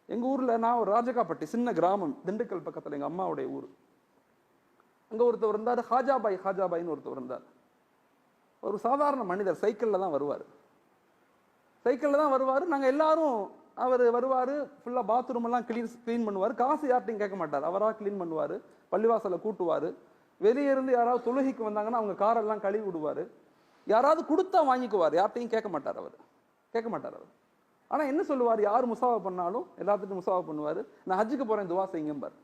எங்கள் ஊரில் நான் ஒரு ராஜகாப்பட்டி சின்ன கிராமம், திண்டுக்கல் பக்கத்தில் எங்கள் அம்மாவுடைய ஊர். அங்கே ஒருத்தவர் இருந்தார், ஹாஜாபாயின்னு ஒருத்தவர் இருந்தார். ஒரு சாதாரண மனிதர், சைக்கிளில் தான் வருவார். நாங்கள் எல்லாரும் அவர் வருவார், ஃபுல்லாக பாத்ரூம் எல்லாம் க்ளீன் பண்ணுவார். காசு யார்ட்டையும் கேட்க மாட்டார், அவராக க்ளீன் பண்ணுவார். பள்ளிவாசலை கூட்டுவார். வெளியே இருந்து யாராவது தொழுகைக்கு வந்தாங்கன்னா அவங்க காரெல்லாம் கழுவி விடுவார். யாராவது கொடுத்தா வாங்கிக்குவார், யார்ட்டையும் கேட்க மாட்டார் அவர். ஆனால் என்ன சொல்லுவார், யார் முசாவா பண்ணாலும் எல்லாத்துக்கும் முசாவா பண்ணுவார். நான் ஹஜ்ஜுக்கு போகிறேன் துவா செய்யுங்கம்பார்.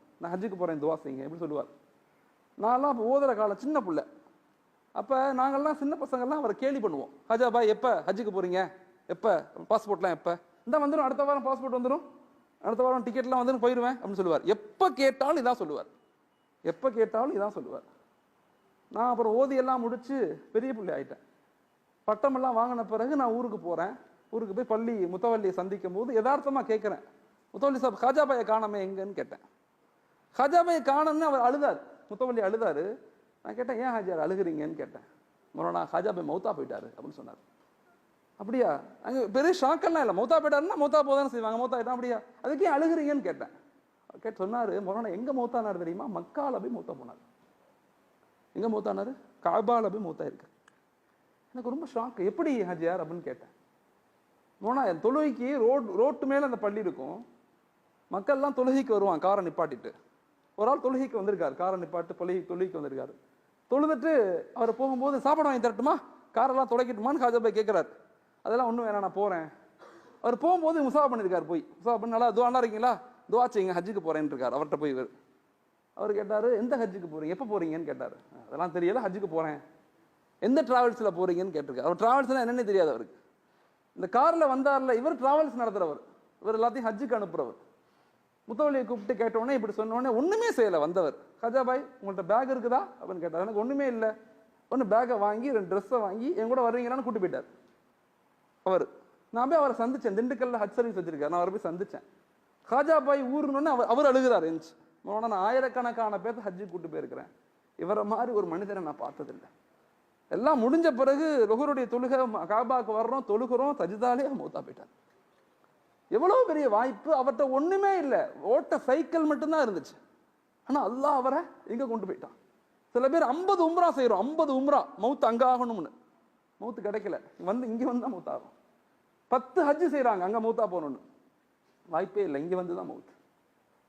எப்படி சொல்லுவார். நான்லாம் அப்போ ஓதுற காலம், சின்ன பிள்ளை. அப்போ நாங்கள்லாம் சின்ன பசங்கள்லாம் அவரை கேலி பண்ணுவோம். ஹஜா பாய் எப்போ ஹஜ்ஜுக்கு போகிறீங்க, எப்போ பாஸ்போர்ட்லாம் எப்போ, இந்த வந்துடும், அடுத்த வாரம் பாஸ்போர்ட் வந்துடும், அடுத்த வாரம் டிக்கெட்லாம் வந்துடும், போயிடுவேன் அப்படின்னு சொல்லுவார். எப்போ கேட்டாலும் இதான் சொல்லுவார். நான் அப்புறம் ஓதியெல்லாம் முடிச்சு பெரிய பிள்ளை ஆயிட்டேன். பட்டமெல்லாம் வாங்கின பிறகு நான் ஊருக்கு போகிறேன். ஊருக்கு போய் முத்தவல்லியை சந்திக்கும் போது யதார்த்தமாக கேட்குறேன், முத்தவல்லி சாப் ஹாஜாபாயை காணாமே எங்கன்னு கேட்டேன். ஹாஜாபாயை காணோன்னு அவர் அழுதார், முத்தவல்லி அழுதாரு. நான் கேட்டேன், ஏன் ஹாஜியார் அழுகிறீங்கன்னு கேட்டேன். மொரோனா ஹாஜாபாய் மௌத்தா போயிட்டாரு அப்படின்னு சொன்னார். அப்படியா? அங்கே பெரிய ஷாக்கெல்லாம் இல்லை. மௌத்தா போயிட்டாருன்னா மௌத்தா போதானே செய்வாங்க, மௌத்தா ஆயிட்டா அப்படியா, அதுக்கு ஏன் அழுகிறீங்கன்னு கேட்டேன். சொன்னார், மொரோனா எங்கே மௌத்தானார் தெரியுமா, மக்கால போய் மௌத்தா போனார். எங்கே மௌத்தானார்? காபால போய் மௌத்தா இருக்கு. எனக்கு ரொம்ப ஷாக்கு. எப்படி ஹாஜியார் அப்படின்னு கேட்டேன். மோனா தொழுகைக்கு ரோட்டு மேலே அந்த பள்ளி இருக்கும், மக்கள்லாம் தொழுகைக்கு வருவான் காரை நிப்பாட்டிட்டு. ஒரு ஆள் தொழுகைக்கு வந்திருக்காரு, காரை நிப்பாட்டு தொழுகைக்கு வந்திருக்காரு. தொழுதுட்டு அவர் போகும்போது சாப்பாடு வாங்கி தரட்டுமா, காரெல்லாம் துடைக்கட்டுமான்னு ஹாஜாபாய் கேட்குறாரு. அதெல்லாம் ஒன்றும் வேணாம், நான் போகிறேன். அவர் போகும்போது முசாவா பண்ணியிருக்காரு. முசாவா பண்ணி நல்லா துவா இருக்கீங்களா, துவா செய்யுங்க, ஹஜ்ஜுக்கு போகிறேன்னு இருக்கார். அவர்கிட்ட போய் அவர் கேட்டார், எந்த ஹஜ்ஜுக்கு போகிறீங்க, எப்போ போகிறீங்கன்னு கேட்டார். அதெல்லாம் தெரியல, ஹஜ்ஜுக்கு போகிறேன். எந்த டிராவல்ஸில் போகிறீங்கன்னு கேட்டிருக்காரு. அவர் டிராவல்ஸ்னால் என்னென்னு தெரியாது அவருக்கு. இந்த காரில் வந்தார்ல, இவர் டிராவல்ஸ் நடத்துகிறவர், இவர் எல்லாத்தையும் ஹஜ்ஜுக்கு அனுப்புகிறவர். முத்தவல்லியை கூப்பிட்டு கேட்டவுடனே இப்படி சொன்னோடனே ஒன்றுமே செய்யலை வந்தவர். ஹாஜாபாய் உங்கள்கிட்ட பேக் இருக்குதா அப்படின்னு கேட்டார். எனக்கு ஒன்றுமே இல்லை. ஒன்று பேக்கை வாங்கி 2 ட்ரெஸ்ஸை வாங்கி என் கூட வருவீங்களான்னு கூட்டு போயிட்டார் அவர். நான் போய் அவரை சந்தித்தேன், திண்டுக்கல்ல ஹஜ் சர்வீஸ் வச்சிருக்காரு, நான் அவரை போய் சந்தித்தேன். ஹாஜாபாய் ஊருன்னு அவர் அழுகிறார். இருந்துச்சு, நான் ஆயிரக்கணக்கான பேர்த்து ஹஜ்ஜுக்கு கூட்டு போயிருக்கிறேன், இவரை மாதிரி ஒரு மனிதரை நான் பார்த்ததில்லை. எல்லாம் முடிஞ்ச பிறகு லுஹருடைய தொழுகை, காபாக்கு வர்றோம், தொழுகிறோம், தஜ்தாலே மௌத்தா போயிட்டார். எவ்வளவு பெரிய வாய்ப்பு. அவர்கிட்ட ஒண்ணுமே இல்லை, ஓட்ட சைக்கிள் மட்டும்தான் இருந்துச்சு. ஆனா அல்லாஹ் அவரை எங்க கொண்டு போயிட்டான். சில பேர் 50 உம்ரா செய்யறோம், 50 உம்ரா, மவுத்து அங்க ஆகணும்னு, மவுத்து கிடைக்கல, இங்க வந்து தான் மவுத் ஆகும். 10 ஹஜ்ஜு செய்யறாங்க, அங்க மவுத்தா போகணும்னு, வாய்ப்பே இல்லை, இங்க வந்துதான் மவுத்.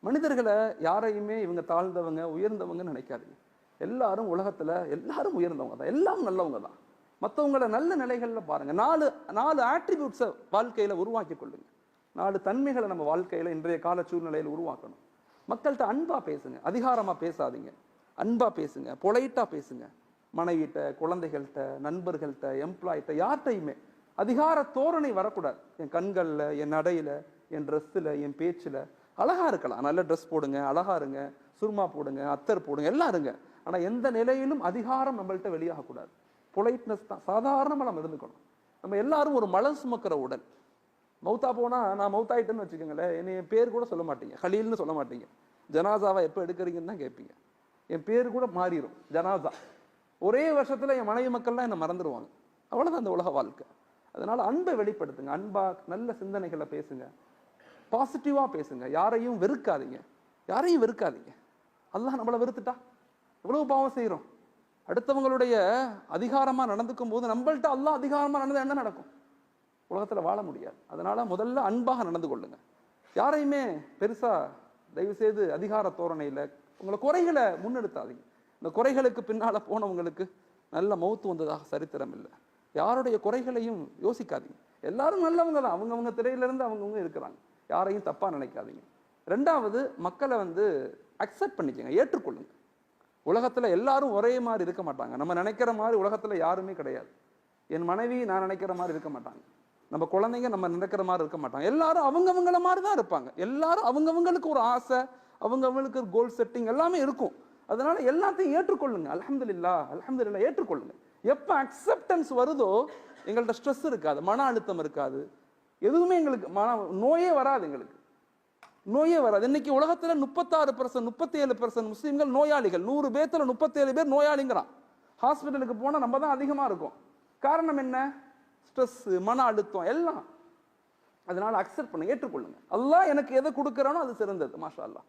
மனிதர்களை யாரையுமே இவங்க தாழ்ந்தவங்க உயர்ந்தவங்கன்னு நினைக்காதீங்க. எல்லாரும் உலகத்துல எல்லாரும் உயர்ந்தவங்க தான், எல்லாம் நல்லவங்க தான். மற்றவங்கள நல்ல நிலைகள்ல பாருங்க. 4 ஆட்ரிபியூட்ஸை வாழ்க்கையில உருவாக்கி கொள்ளுங்க. 4 தன்மைகளை நம்ம வாழ்க்கையில இன்றைய கால சூழ்நிலையில் உருவாக்கணும். மக்கள்கிட்ட அன்பா பேசுங்க, அதிகாரமா பேசாதீங்க, அன்பா பேசுங்க, பொலைட்டா பேசுங்க. மனைவிட்ட, குழந்தைகள்கிட்ட, நண்பர்கள்ட்ட, எம்ப்ளாய்கிட்ட, யார்கிட்டையுமே அதிகார தோரணை வரக்கூடாது. என் கண்கள்ல, என் நடையில, என் ட்ரெஸ்ஸில், என் பேச்சில் அழகா இருக்கலாம். நல்ல ட்ரெஸ் போடுங்க, அழகா இருங்க, சுருமா போடுங்க, அத்தர் போடுங்க, எல்லாம் இருங்க. ஆனா எந்த நிலையிலும் அதிகாரம் நம்மள்கிட்ட வெளியாகக்கூடாது. பொலைட்னஸ் தான், சாதாரணமா நம்ம இருந்துக்கணும். நம்ம எல்லாரும் ஒரு மலம் சுமக்கிற உடல். மௌத்தா போனா நான் மௌத்தாயிட்டேன்னு வச்சுக்கோங்களேன், என்னை என் பேர் கூட சொல்ல மாட்டீங்க, ஹலீல்னு சொல்ல மாட்டீங்க. ஜனாசாவை எப்போ எடுக்கிறீங்கன்னு தான் கேட்பீங்க. என் பேர் கூட மாறிடும், ஜனாசா. ஒரே வருஷத்துல என் மனைவி மக்கள்லாம் என்னை மறந்துடுவாங்க. அவ்வளவுதான் அந்த உலக வாழ்க்கை. அதனால அன்பை வெளிப்படுத்துங்க, அன்பா நல்ல சிந்தனைகளை பேசுங்க, பாசிட்டிவா பேசுங்க. யாரையும் வெறுக்காதீங்க. அல்லாஹ் நம்மளை வெறுத்துட்டா எவ்வளவு பாவம் செய்யறோம். அடுத்தவங்களுடைய அதிகாரமா நடந்துக்கும் போது நம்மள்ட்ட அல்லாஹ் அதிகாரமா நடந்தா என்ன நடக்கும்? உலகத்துல வாழ முடியாது. அதனால முதல்ல அன்பாக நடந்து கொள்ளுங்க. யாரையுமே பெருசா தயவு செய்து அதிகார தோரணையில உங்களை குறைகளை முன்னெடுத்தாதீங்க. இந்த குறைகளுக்கு பின்னால போனவங்களுக்கு நல்ல மௌத்து வந்ததாக சரித்திரம் இல்லை. யாருடைய குறைகளையும் யோசிக்காதீங்க. எல்லாரும் நல்லவங்க தான், அவங்கவுங்க திரையிலிருந்து அவங்கவுங்க இருக்கிறாங்க. யாரையும் தப்பா நினைக்காதீங்க. 2வது, மக்களை அக்செப்ட் பண்ணிக்கங்க, ஏற்றுக்கொள்ளுங்க. உலகத்துல எல்லாரும் ஒரே மாதிரி இருக்க மாட்டாங்க. நம்ம நினைக்கிற மாதிரி உலகத்துல யாருமே கிடையாது. என் மனைவி நான் நினைக்கிற மாதிரி இருக்க மாட்டாங்க, நம்ம குழந்தைங்க நம்ம நினைக்கிற மாதிரி இருக்க மாட்டாங்க. எல்லாரும் அவங்கவங்கள மாதிரி தான் இருப்பாங்க. எல்லாரும் அவங்கவங்களுக்கு ஒரு ஆசை, அவங்கவங்களுக்கு ஒரு கோல் செட்டிங் எல்லாமே இருக்கும். அதனால எல்லாத்தையும் ஏற்றுக்கொள்ளுங்க. அல்ஹம்துலில்லாஹ் ஏற்றுக்கொள்ளுங்க. எப்ப அக்செப்டன்ஸ் வருதோ எங்கள்கிட்ட ஸ்ட்ரெஸ் இருக்காது, மன அழுத்தம் இருக்காது, எதுவுமே எங்களுக்கு நோயே வராது. எங்களுக்கு நோயே வராது. இன்னைக்கு உலகத்துல 36% 37% முஸ்லிம்கள் நோயாளிகள். 100 பேர்த்துல 37 பேர் நோயாளிங்கிறான். ஹாஸ்பிட்டலுக்கு போனா நம்ம தான் அதிகமா இருக்கும். காரணம் என்ன? ஸ்ட்ரெஸ், மன அழுத்தம் எல்லாம். அதனால அக்செப்ட் பண்ணுங்க, ஏற்றுக்கொள்ளுங்க. அல்லாஹ் எனக்கு எதை கொடுக்குறானோ அது சிறந்தது. மாஷா அல்லாஹ்.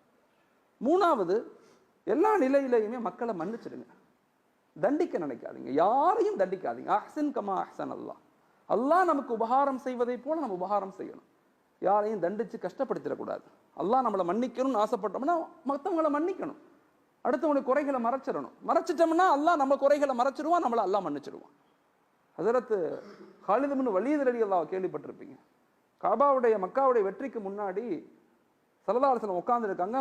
மூணாவது, எல்லா நிலையிலையுமே மக்களை மன்னிச்சிடுங்க. தண்டிக்க நினைக்காதீங்க, யாரையும் தண்டிக்காதீங்க. அஹ்சன் கமா அஹ்சன் அல்லாஹ். அல்லாஹ் நமக்கு உபகாரம் செய்வதை போல நம்ம உபகாரம் செய்யணும். யாரையும் தண்டிச்சு கஷ்டப்படுத்திடக்கூடாது. அல்லாஹ் நம்மளை மன்னிக்கணும்னு ஆசைப்பட்டோம்னா மற்றவங்களை மன்னிக்கணும். அடுத்தவங்களுடைய குறைகளை மறைச்சிடணும். மறைச்சிட்டோம்னா அல்லாஹ் நம்ம குறைகளை மறைச்சிடுவான், நம்மளை அல்லாஹ் மன்னிச்சிடுவான். ஹஸரத் காலித் இப்னு வலீத் ரலியல்லாஹு கேள்விப்பட்டிருப்பீங்க. காபாவுடைய மக்காவுடைய வெற்றிக்கு முன்னாடி ஸல்லல்லாஹு அலைஹி வஸல்லம் உட்கார்ந்து இருக்காங்க.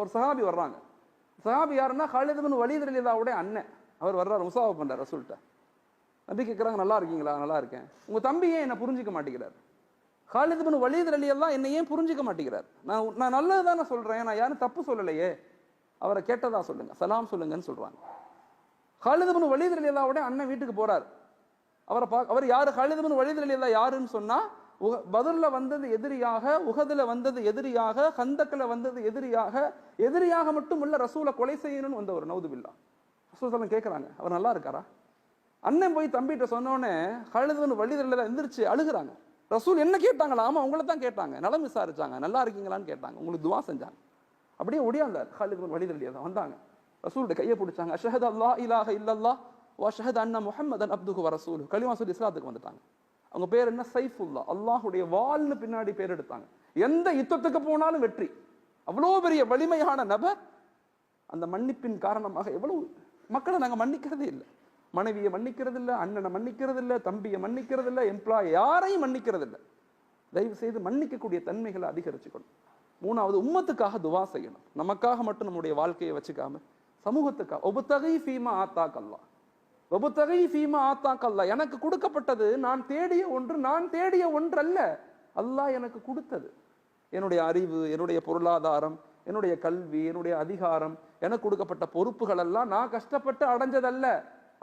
ஒரு சஹாபி வர்றாங்க. சஹாபி யாருன்னா காலித் இப்னு வலீத் ரலியல்லாஹுடைய அண்ணன். அவர் வர்றாரு, முசாஃபா பண்றார் ரசூல்கிட்ட. நபி கேட்குறாங்க, நல்லா இருக்கீங்களா? நல்லா இருக்கேன். உங்க தம்பி ஏன் என்ன புரிஞ்சிக்க மாட்டேங்கிறார்? காலித் இப்னு வலீத் ரலியல்லாஹு என்னை ஏன் புரிஞ்சிக்க மாட்டேங்கிறார்? நான் நல்லது தானே சொல்றேன், நான் யாரும் தப்பு சொல்லலையே. அவரை கேட்டதா சொல்லுங்க, சலாம் சொல்லுங்கன்னு சொல்றாங்க. காலித் இப்னு வலீத் ரலியல்லாஹுடைய அண்ணன் வீட்டுக்கு போறார். அவர் யாரு? காலித் இப்னு வலீத் ரலியல்லாஹு யாருன்னு சொன்னா, பத்ர்ல வந்தது எதிரியாக, உஹதுல வந்தது எதிரியாக, கந்தக்ல வந்தது எதிரியாக, எதிரியாக மட்டும் இல்ல ரசூலை கொலை செய்யணும்னு வந்த ஒரு நௌதுபில்லா. ரசூல் ஸல்லல்லாஹு கேட்கறாங்க, அவர் நல்லா இருக்காரா? அண்ணன் போய் தம்பிகிட்ட சொன்னோடனே காலித் இப்னு வலீத் ரலியல்லாஹு எந்திரிச்சு அழுகுறாங்க. ரசூல் என்ன கேட்டாங்களா? ஆமா, உங்களை தான் கேட்டாங்க. நலம் விசாரிச்சாங்க, நல்லா இருக்கீங்களான்னு கேட்டாங்க, உங்களுக்கு துவா செஞ்சாங்க. அப்படியே ஒடியாந்தார் காலித் இப்னு வலீத் ரலியல்லாஹு. வந்தாங்க, ரசூலுடைய கையை பிடிச்சாங்க. அஷ்ஹது அல்லா இலாஹ இல்லல்லாஹ் வ அஷ்ஹது அன்ன முஹம்மதன் அப்துஹு வ ரசூலுஹு. கலிமா சொல்லி இஸ்லாத்துக்கு வந்துட்டாங்க. அவங்க பேர் என்ன? சைஃபுல்லா, அல்லாஹுடைய வாள்னு பின்னாடி பேர் எடுத்தாங்க. எந்த யுத்தத்துக்கு போனாலும் வெற்றி. அவ்வளோ பெரிய வலிமையான நபர். அந்த மன்னிப்பின் காரணமாக எவ்வளவு மக்களை நாங்கள் மன்னிக்கிறதே இல்லை. மனைவியை மன்னிக்கிறது இல்லை, அண்ணனை மன்னிக்கிறது இல்லை, தம்பியை மன்னிக்கிறது இல்லை, எம்ப்ளாய் யாரையும் மன்னிக்கிறது இல்லை. தயவு செய்து மன்னிக்கக்கூடிய தன்மைகளை அதிகரிச்சுக்கணும். மூணாவது, உம்மத்துக்காக துவா செய்யணும். நமக்காக மட்டும் நம்முடைய வாழ்க்கையை வச்சுக்காம சமூகத்துக்காக. ஒபுத்தகை ஃபீமா ஆத்தாக்கல்லா, ஒபுத்தகை ஃபீமா ஆத்தாக்கல்லா. எனக்கு கொடுக்கப்பட்டது நான் தேடிய ஒன்று, நான் தேடிய ஒன்று அல்ல, அல்லாஹ் எனக்கு கொடுத்தது. என்னுடைய அறிவு, என்னுடைய பொருளாதாரம், என்னுடைய கல்வி, என்னுடைய அதிகாரம், எனக்கு கொடுக்கப்பட்ட பொறுப்புகள் எல்லாம் நான் கஷ்டப்பட்டு அடைஞ்சதல்ல,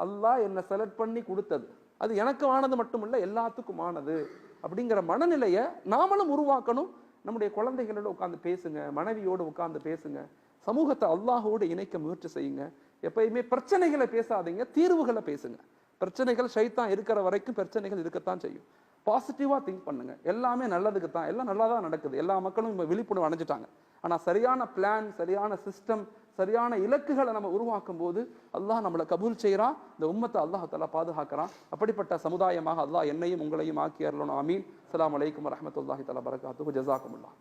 அல்லாஹ் என்னை செலக்ட் பண்ணி கொடுத்தது. அது எனக்கு ஆனது மட்டுமல்ல, எல்லாத்துக்கும் ஆனது. அப்படிங்கிற மனநிலையை நாமளும் உருவாக்கணும். நம்முடைய குழந்தைகளோட உட்காந்து பேசுங்க, மனைவியோடு உட்காந்து பேசுங்க, சமூகத்தை அல்லாஹோடு இணைக்க முயற்சி செய்யுங்க. எப்பயுமே பிரச்சனைகளை பேசாதீங்க, தீர்வுகளை பேசுங்க. பிரச்சனைகள் ஷைத்தான் இருக்கிற வரைக்கும் பிரச்சனைகள் இருக்கத்தான் செய்யும். பாசிட்டிவா திங்க் பண்ணுங்க. எல்லாமே நல்லதுக்கு தான், எல்லாம் நல்லா தான் நடக்குது. எல்லா மக்களும் இப்போ விழிப்புணர்வு அடைஞ்சிட்டாங்க. ஆனால் சரியான பிளான், சரியான சிஸ்டம், சரியான இலக்குகளை நம்ம உருவாக்கும் போது அல்லாஹ் நம்மளை கபூல் செய்கிறான். இந்த உம்மத்தை அல்லாஹ் தஆலா பாதுகாக்கிறான். அப்படிப்பட்ட சமுதாயமாக அல்லாஹ் என்னையும் உங்களையும் ஆக்கி அருளணும். ஆமீன். அஸ்ஸலாமு அலைக்கும் வரஹ்மத்துல்லாஹி தஆலா பரகாத்துஹு. ஜஸாக்குமுல்லாஹ்.